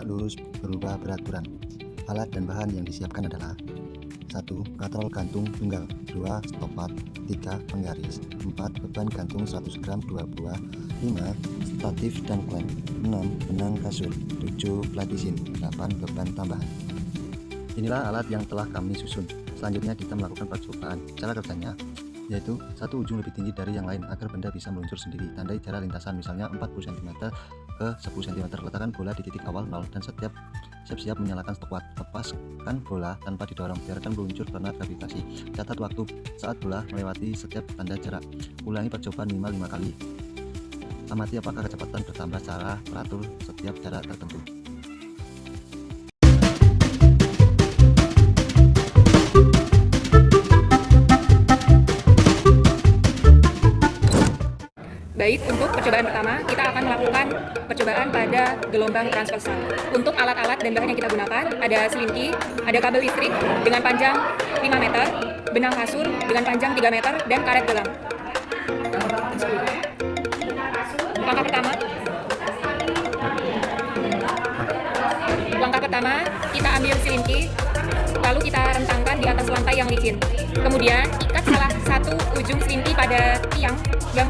tegak lurus berubah beraturan. Alat dan bahan yang disiapkan adalah 1. Katrol gantung tunggal, 2. Stopwatch, 3. Penggaris, 4. Beban gantung 100 gram 2 buah, 5. Statif dan klem, 6. Benang kasur, 7. Platisin, 8. Beban tambahan. Inilah alat yang telah kami susun. Selanjutnya kita melakukan percobaan. Cara kerjanya yaitu satu ujung lebih tinggi dari yang lain agar benda bisa meluncur sendiri. Tandai jarak lintasan misalnya 40 cm ke 10 cm. Letakkan bola di titik awal 0 dan siap-siap menyalakan stopwatch. Lepaskan bola tanpa didorong, biarkan meluncur karena gravitasi. Catat waktu saat bola melewati setiap tanda jarak. Ulangi percobaan minimal 5 kali. Amati apakah kecepatan bertambah secara teratur setiap jarak tertentu. Baik, untuk percobaan pertama, kita akan melakukan percobaan pada gelombang transversal. Untuk alat-alat dan bahan yang kita gunakan, ada selinki, ada kabel listrik dengan panjang 5 meter, benang kasur dengan panjang 3 meter, dan karet gelang. Langkah pertama, kita ambil selinki, lalu kita rentangkan di atas lantai yang licin. Kemudian, ikat salah satu ujung selinki pada tiang yang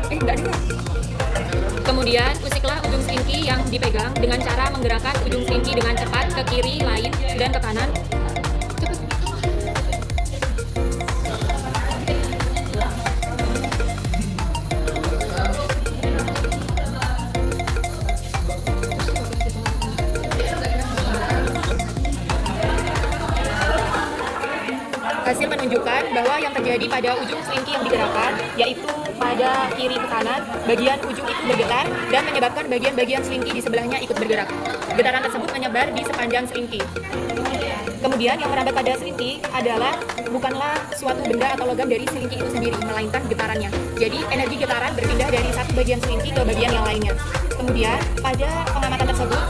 Kemudian, usiklah ujung selinki yang dipegang dengan cara menggerakkan ujung selinki dengan cepat ke kiri, lain, dan ke kanan. Hasil menunjukkan bahwa yang terjadi pada ujung selinki yang digerakkan, yaitu pada kiri ke kanan, bagian ujung itu bergetar dan menyebabkan bagian-bagian selinki di sebelahnya ikut bergerak. Getaran tersebut menyebar di sepanjang selinki. Kemudian yang merambat pada selinki bukanlah suatu benda atau logam dari selinki itu sendiri, melainkan getarannya. Jadi energi getaran berpindah dari satu bagian selinki ke bagian yang lainnya. Kemudian pada pengamatan tersebut,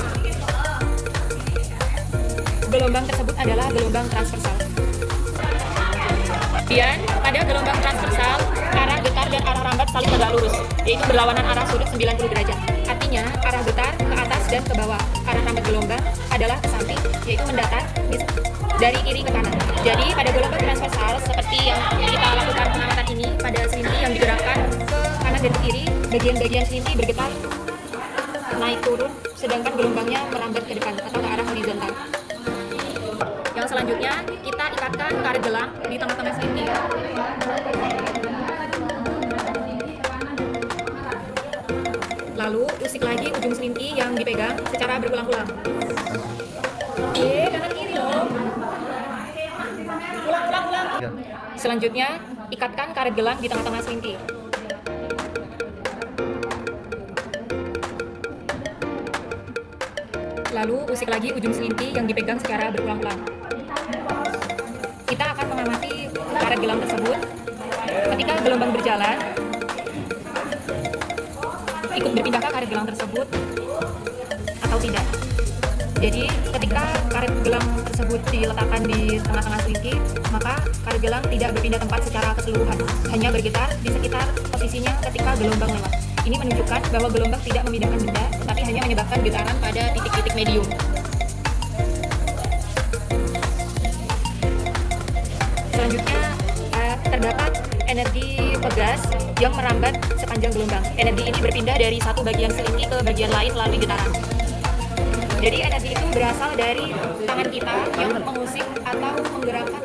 gelombang tersebut adalah gelombang transversal. Kemudian pada gelombang transversal, arah getar dan arah rambat saling tegak lurus, yaitu berlawanan arah sudut 90 derajat. Artinya arah getar ke atas dan ke bawah. Arah rambat gelombang adalah ke samping, yaitu mendatar dari kiri ke kanan. Jadi pada gelombang transversal seperti yang kita lakukan pengamatan ini, pada selinki yang digerakkan ke kanan dan ke kiri, bagian-bagian selinki bergetar naik turun, sedangkan gelombangnya merambat ke depan atau ke arah horizontal. Yang selanjutnya, kita ikatkan karet gelang di tengah-tengah selinki. Lalu, usik lagi ujung selinki yang dipegang secara berulang-ulang. Kanan kiri loh. Ulang. Selanjutnya, ikatkan karet gelang di tengah-tengah selinki. Lalu, usik lagi ujung selinki yang dipegang secara berulang-ulang. Kita akan mengamati karet gelang tersebut. Ketika gelombang berjalan, ikut berpindahkah karet gelang tersebut atau tidak. Jadi ketika karet gelang tersebut diletakkan di tengah-tengah selinki, maka karet gelang tidak berpindah tempat secara keseluruhan, hanya bergetar di sekitar posisinya ketika gelombang lewat. Ini menunjukkan bahwa gelombang tidak memindahkan benda, tetapi hanya menyebabkan getaran pada titik-titik medium. Selanjutnya, terdapat energi pegas yang merambat sepanjang gelombang. Energi ini berpindah dari satu bagian selinki ke bagian lain melalui getaran. Jadi energi itu berasal dari tangan kita yang mengusik atau menggerakkan.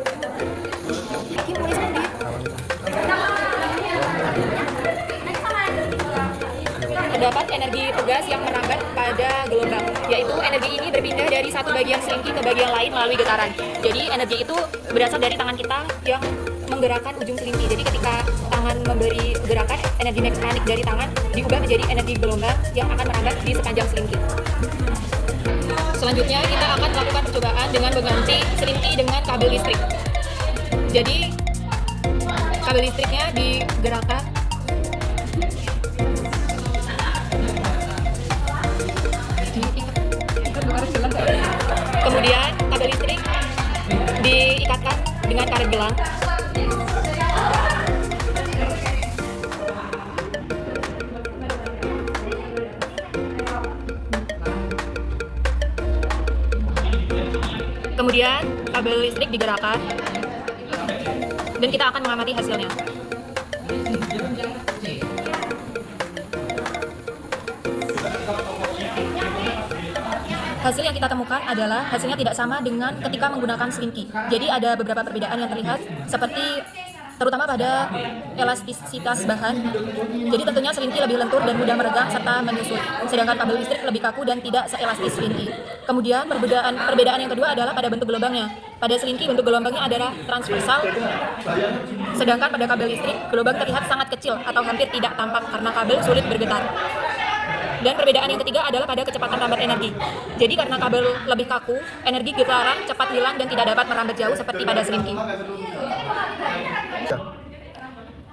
Terdapat energi pegas yang merambat pada gelombang, yaitu energi ini berpindah dari satu bagian selinki ke bagian lain melalui getaran. Jadi energi itu berasal dari tangan kita yang menggerakkan ujung selinki. Jadi ketika tangan memberi gerakan, energi mekanik dari tangan diubah menjadi energi gelombang yang akan merambat di sepanjang selinki. Selanjutnya kita akan melakukan percobaan dengan mengganti selinki dengan kabel listrik. Jadi kabel listriknya digerakkan kemudian kabel listrik diikatkan dengan karet gelang. Kemudian kabel listrik digerakkan dan kita akan mengamati hasilnya. Hasil yang kita temukan adalah hasilnya tidak sama dengan ketika menggunakan selinki. Jadi ada beberapa perbedaan yang terlihat, seperti terutama pada elastisitas bahan. Jadi tentunya selinki lebih lentur dan mudah meregang serta menyusut, sedangkan kabel listrik lebih kaku dan tidak seelastis selinki. Kemudian perbedaan yang kedua adalah pada bentuk gelombangnya. Pada selinki bentuk gelombangnya adalah transversal, sedangkan pada kabel listrik gelombang terlihat sangat kecil atau hampir tidak tampak karena kabel sulit bergetar. Dan perbedaan yang ketiga adalah pada kecepatan rambat energi. Jadi karena kabel lebih kaku, energi getaran cepat hilang dan tidak dapat merambat jauh seperti pada selinki.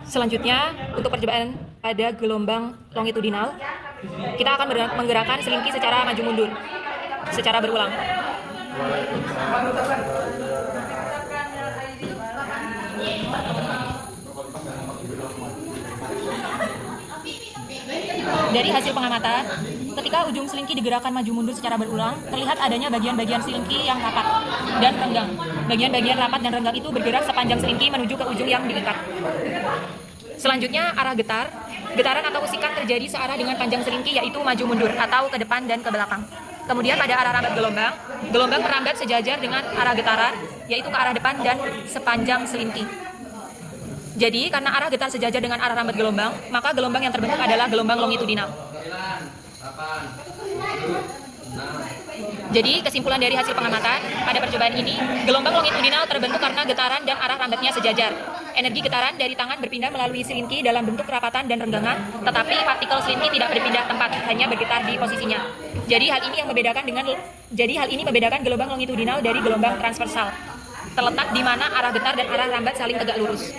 Selanjutnya, untuk percobaan pada gelombang longitudinal, kita akan menggerakkan selinki secara maju mundur, secara berulang. Dari hasil pengamatan, ketika ujung selinki digerakkan maju mundur secara berulang, terlihat adanya bagian-bagian selinki yang rapat dan renggang. Bagian-bagian rapat dan renggang itu bergerak sepanjang selinki menuju ke ujung yang diikat. Selanjutnya, arah getar. Getaran atau usikan terjadi searah dengan panjang selinki, yaitu maju mundur atau ke depan dan ke belakang. Kemudian pada arah rambat gelombang, gelombang merambat sejajar dengan arah getaran, yaitu ke arah depan dan sepanjang selinki. Jadi, karena arah getar sejajar dengan arah rambat gelombang, maka gelombang yang terbentuk adalah gelombang longitudinal. Jadi, kesimpulan dari hasil pengamatan pada percobaan ini, gelombang longitudinal terbentuk karena getaran dan arah rambatnya sejajar. Energi getaran dari tangan berpindah melalui selinki dalam bentuk rapatan dan renggangan, tetapi partikel selinki tidak berpindah tempat, hanya bergetar di posisinya. Jadi, hal ini membedakan gelombang longitudinal dari gelombang transversal, terletak di mana arah getar dan arah rambat saling tegak lurus.